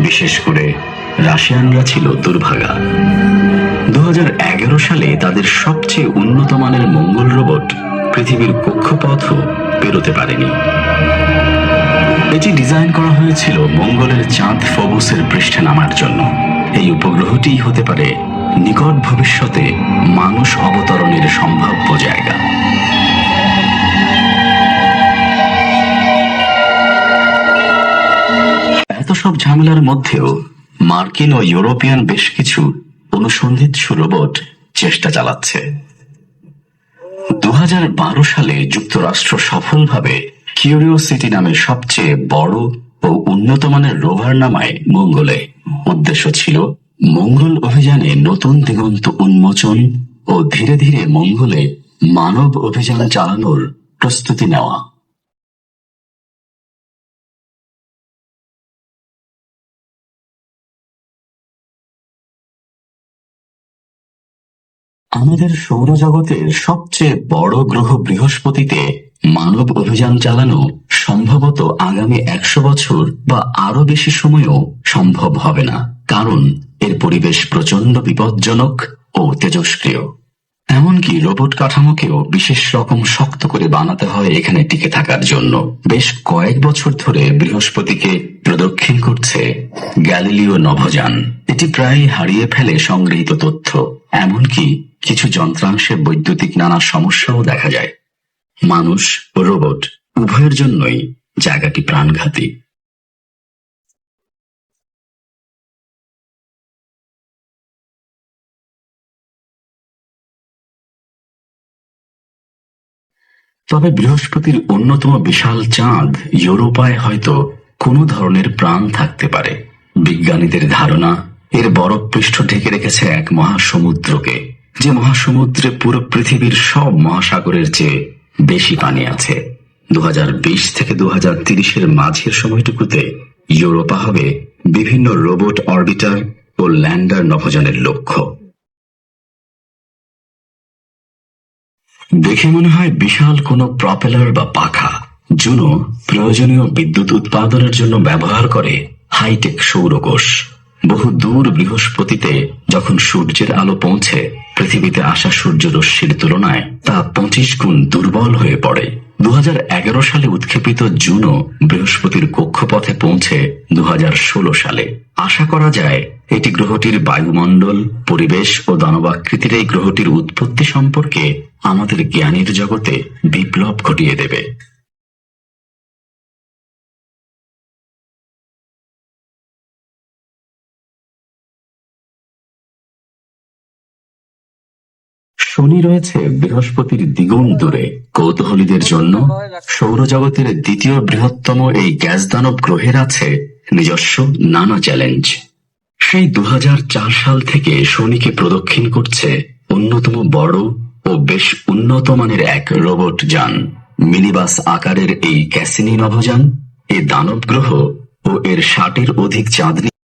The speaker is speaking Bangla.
বিশেষ করে রাশিয়ানরা ছিল দুর্ভাগা। 2011 সালে তাদের সবচেয়ে উন্নত মানের মঙ্গল রোবট পৃথিবীর কক্ষপথও পেরোতে পারেনি। এটি ডিজাইন করা হয়েছিল মঙ্গলের চাঁদ ফোবসের পৃষ্ঠে নামার জন্য। এই উপগ্রহটিই হতে পারে নিকট ভবিষ্যতে মানুষ অবতরণের সম্ভাব্য জায়গা। এত সব ঝামেলার মধ্যেও মার্কিন ও ইউরোপিয়ান বেশ কিছু অনুসন্ধিৎসু রোবট চেষ্টা চালাচ্ছে। 2012 সালে যুক্তরাষ্ট্র সফলভাবে কিউরিওসিটি নামে সবচেয়ে বড় ও উন্নত মানের রোভার নামায় মঙ্গলে। উদ্দেশ্য ছিল মঙ্গল অভিযানে নতুন দিগন্ত উন্মোচন ও ধীরে ধীরে মঙ্গলে মানব অভিযান চালানোর প্রস্তুতি নেওয়া। আমাদের সৌরজগতের সবচেয়ে বড় গ্রহ বৃহস্পতিতে মানব অভিযান চালানো সম্ভবত আগামী 100 বছর বা আরো বেশি সময়ও সম্ভব হবে না, কারণ এর পরিবেশ প্রচন্ড বিপজ্জনক ও তেজস্ক্রিয়। এমনকি রোবট কাঠামোকেও বিশেষ রকম শক্ত করে বানাতে হয় এখানে টিকে থাকার জন্য। বেশ কয়েক বছর ধরে বৃহস্পতিকে প্রদক্ষিণ করছে গ্যালিলিও নভোযান। এটি প্রায় হারিয়ে ফেলে সংগৃহীত তথ্য, এমনকি কিছু যন্ত্রাংশে বৈদ্যুতিক নানা সমস্যাও দেখা যায়। মানুষ ও রোবট উভয়ের জন্যই জায়গাটি প্রাণঘাতী। তবে বৃহস্পতির অন্যতম বিশাল চাঁদ ইউরোপায় হয়তো কোনো ধরনের প্রাণ থাকতে পারে। বিজ্ঞানীদের ধারণা এর বরফ পৃষ্ঠ ঢেকে রেখেছে এক মহাসমুদ্রকে, যে মহাসমুদ্রে পুরো পৃথিবীর সব মহাসাগরের চেয়ে বেশি পানি আছে। 2020 থেকে 2030 মাঝের সময়টুকুতে ইউরোপা হবে বিভিন্ন রোবট অরবিটার ও ল্যান্ডার নভোযানের লক্ষ্য। দেখে মনে হয় বিশাল কোনো প্রপেলার বা পাখা। জুনো প্রয়োজনীয় বিদ্যুৎ উৎপাদনের জন্য ব্যবহার করে হাইটেক সৌরকোষ। বহু দূর বৃহস্পতিতে যখন সূর্যের আলো পৌঁছে, পৃথিবীতে আসা সূর্যরশ্মির তুলনায় তা 25 গুণ দুর্বল হয়ে পড়ে। 2011 সালে উৎক্ষেপিত জুনো বৃহস্পতির কক্ষপথে পৌঁছে 2016 সালে। আশা করা যায় এটি গ্রহটির বায়ুমণ্ডল, পরিবেশ ও দানবাকৃতির এই গ্রহটির উৎপত্তি সম্পর্কে আমাদের জ্ঞানের জগতে বিপ্লব ঘটিয়ে দেবে। শনি রয়েছে বৃহস্পতির দ্বিগুণ দূরে। কৌতূহলীদের জন্য সৌরজগতের দ্বিতীয় বৃহত্তম এই গ্যাস দানব গ্রহের আছে নিজস্ব নানা চ্যালেঞ্জ। সেই 2004 সাল থেকে শনিকে প্রদক্ষিণ করছে অন্যতম বড় ও বেশ উন্নত মানের এক রোবট যান। মিনিবাস আকারের এই ক্যাসিনি নভোযান এ দানব গ্রহ ও এর 60-এর অধিক চাঁদ